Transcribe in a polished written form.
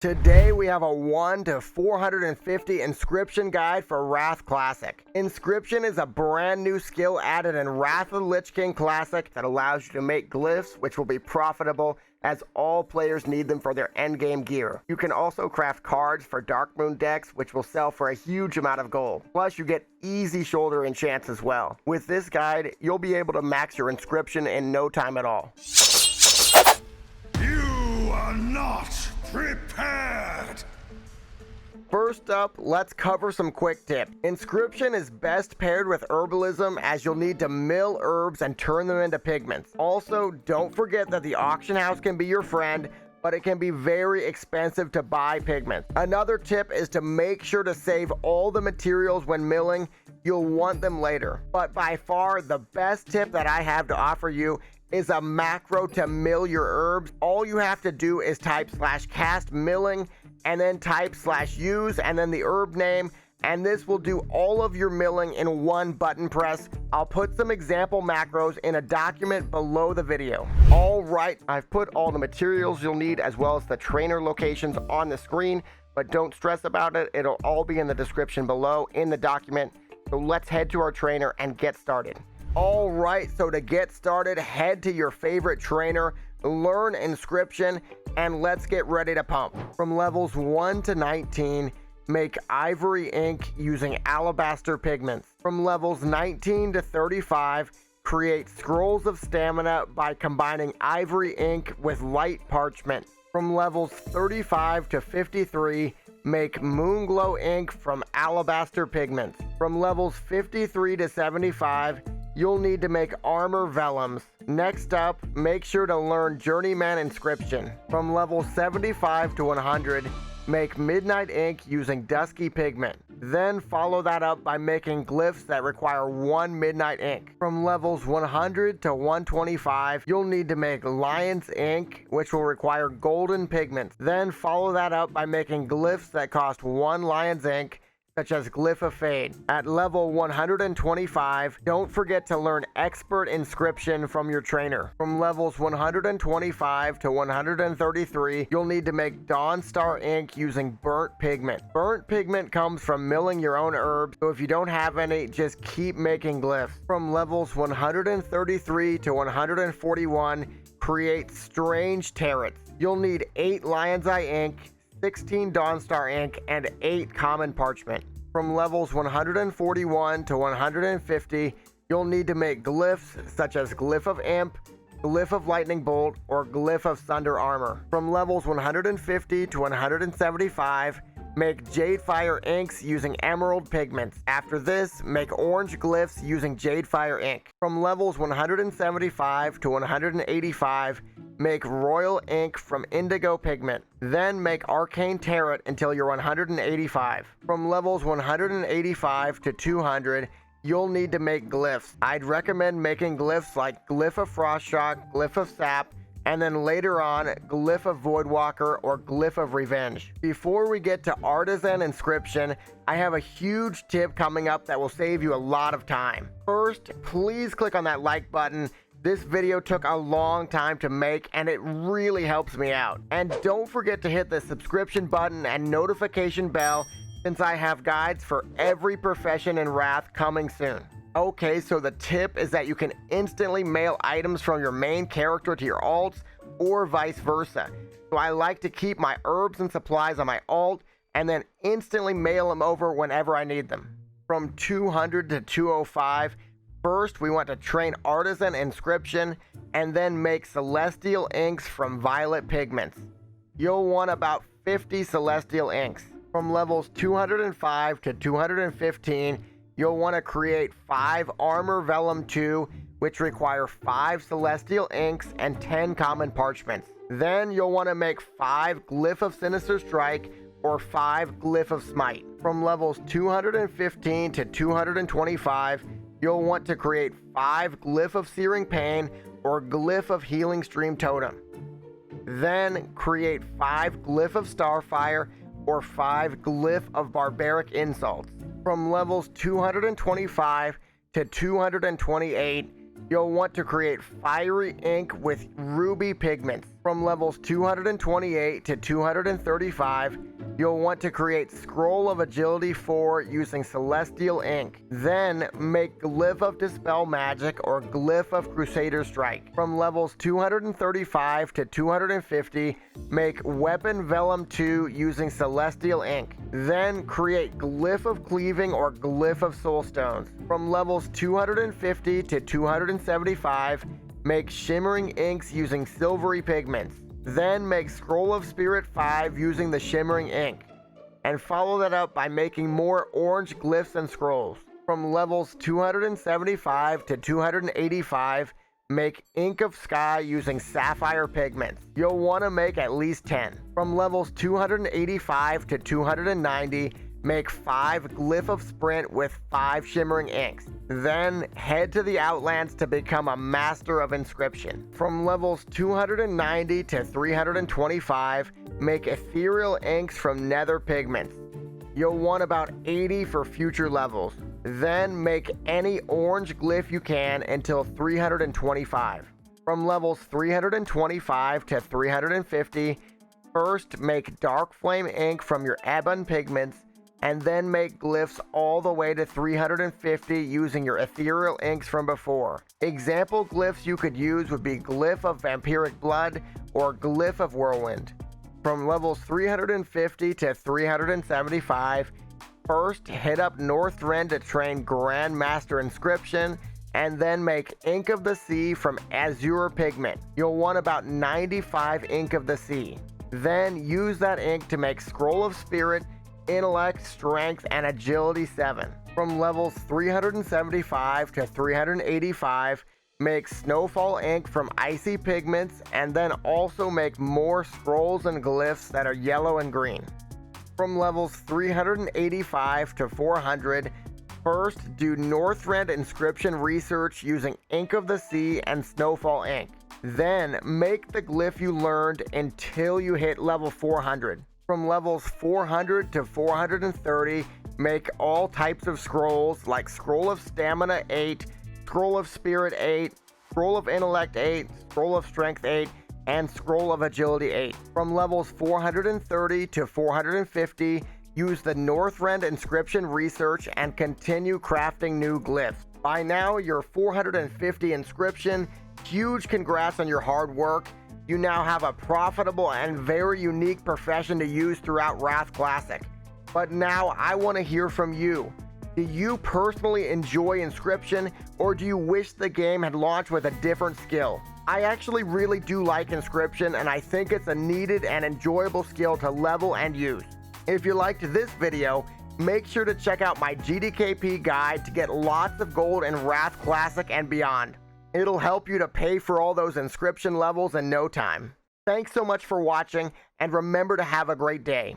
Today we have a 1 to 450 inscription guide for WOTLK Classic. Inscription is a brand new skill added in WOTLK Classic that allows you to make glyphs, which will be profitable as all players need them for their endgame gear. You can also craft cards for Dark Moon decks, which will sell for a huge amount of gold. Plus you get easy shoulder enchants as well. With this guide, you'll be able to max your inscription in no time at all. You are not prepared! First up, let's cover some quick tips. Inscription is best paired with herbalism, as you'll need to mill herbs and turn them into pigments. Also, don't forget that the auction house can be your friend, but it can be very expensive to buy pigments. Another tip is to make sure to save all the materials when milling. You'll want them later. But by far, the best tip that I have to offer you is a macro to mill your herbs. All you have to do is type /cast milling and then type /use and then the herb name, and this will do all of your milling in one button press. I'll put some example macros in a document below the video. All right, I've put all the materials you'll need as well as the trainer locations on the screen, but don't stress about it. It'll all be in the description below in the document. So let's head to our trainer and get started. All right, so to get started, head to your favorite trainer, learn inscription, and let's get ready to pump. From levels 1 to 19, make ivory ink using alabaster pigments. From levels 19 to 35, create scrolls of stamina by combining ivory ink with light parchment. From levels 35 to 53, make moonglow ink from alabaster pigments. From levels 53 to 75, you'll need to make armor vellums. Next up, make sure to learn journeyman inscription. From level 75 to 100, make midnight ink using dusky pigment. Then follow that up by making glyphs that require 1 midnight ink. From levels 100 to 125, you'll need to make lion's ink, which will require golden pigments. Then follow that up by making glyphs that cost 1 lion's ink, such as Glyph of Fade. At level 125, don't forget to learn Expert Inscription from your trainer. From levels 125 to 133, you'll need to make Dawnstar ink using burnt pigment. Burnt pigment comes from milling your own herbs, so if you don't have any, just keep making glyphs. From levels 133 to 141, create Strange Tarets. You'll need 8 Lion's Eye ink, 16 Dawnstar ink, and 8 common parchment. From levels 141 to 150, you'll need to make glyphs such as Glyph of Imp, Glyph of Lightning Bolt, or Glyph of Sunder Armor. From levels 150 to 175, make Jade Fire inks using emerald pigments. After this, make orange glyphs using Jade Fire ink. From levels 175 to 185, make royal ink from indigo pigment. Then make arcane tarot until you're 185. From levels 185 to 200, you'll need to make glyphs. I'd recommend making glyphs like Glyph of Frostshock, Glyph of Sap, and then later on, Glyph of Voidwalker or Glyph of Revenge. Before we get to Artisan Inscription, I have a huge tip coming up that will save you a lot of time. First, please click on that like button. This video took a long time to make and it really helps me out. And don't forget to hit the subscription button and notification bell, since I have guides for every profession in Wrath coming soon. Okay, so the tip is that you can instantly mail items from your main character to your alts or vice versa. So I like to keep my herbs and supplies on my alt and then instantly mail them over whenever I need them. From 200 to 205, first, we want to train Artisan Inscription and then make Celestial inks from violet pigments. You'll want about 50 Celestial inks. From levels 205 to 215, you'll want to create 5 Armor Vellum 2, which require 5 Celestial inks and 10 common parchments. Then you'll want to make 5 Glyph of Sinister Strike or 5 Glyph of Smite. From levels 215 to 225, you'll want to create 5 Glyph of Searing Pain or Glyph of Healing Stream Totem. Then create 5 Glyph of Starfire or 5 Glyph of Barbaric Insults. From levels 225 to 228, You'll want to create fiery ink with ruby pigments. From levels 228 to 235, you'll want to create Scroll of Agility 4 using celestial ink. Then make Glyph of Dispel Magic or Glyph of Crusader Strike. From levels 235 to 250, make Weapon Vellum 2 using celestial ink. Then create Glyph of Cleaving or Glyph of Soulstones. From levels 250 to 275, make Shimmering Inks using silvery pigments. Then make Scroll of Spirit 5 using the Shimmering Ink. And follow that up by making more orange glyphs and scrolls. From levels 275 to 285, make Ink of Sky using sapphire pigments. You'll want to make at least 10. From levels 285 to 290, make 5 Glyph of Sprint with 5 shimmering inks. Then head to the Outlands to become a master of Inscription. From levels 290 to 325, make ethereal inks from nether pigments. You'll want about 80 for future levels. Then make any orange glyph you can until 325. From levels 325 to 350, first make dark flame ink from your ebon pigments, and then make glyphs all the way to 350 using your ethereal inks from before. Example glyphs you could use would be Glyph of Vampiric Blood or Glyph of Whirlwind. From levels 350 to 375, first hit up Northrend to train Grandmaster Inscription, and then make Ink of the Sea from Azure Pigment. You'll want about 95 Ink of the Sea. Then use that ink to make Scroll of Spirit, Intellect, Strength, and Agility 7. From levels 375 to 385, make Snowfall ink from Icy Pigments, and then also make more scrolls and glyphs that are yellow and green. From levels 385 to 400, first do Northrend Inscription research using Ink of the Sea and Snowfall ink. Then make the glyph you learned until you hit level 400. From levels 400 to 430, make all types of scrolls like Scroll of Stamina 8, Scroll of Spirit 8, Scroll of Intellect 8, Scroll of Strength 8, and Scroll of Agility 8. From levels 430 to 450, use the Northrend Inscription research and continue crafting new glyphs. By now, you're 450 Inscription. Huge congrats on your hard work. You now have a profitable and very unique profession to use throughout WOTLK Classic. But now I want to hear from you. Do you personally enjoy Inscription, or do you wish the game had launched with a different skill? I actually really do like Inscription, and I think it's a needed and enjoyable skill to level and use. If you liked this video, make sure to check out my GDKP guide to get lots of gold in WOTLK Classic and beyond. It'll help you to pay for all those Inscription levels in no time. Thanks so much for watching, and remember to have a great day.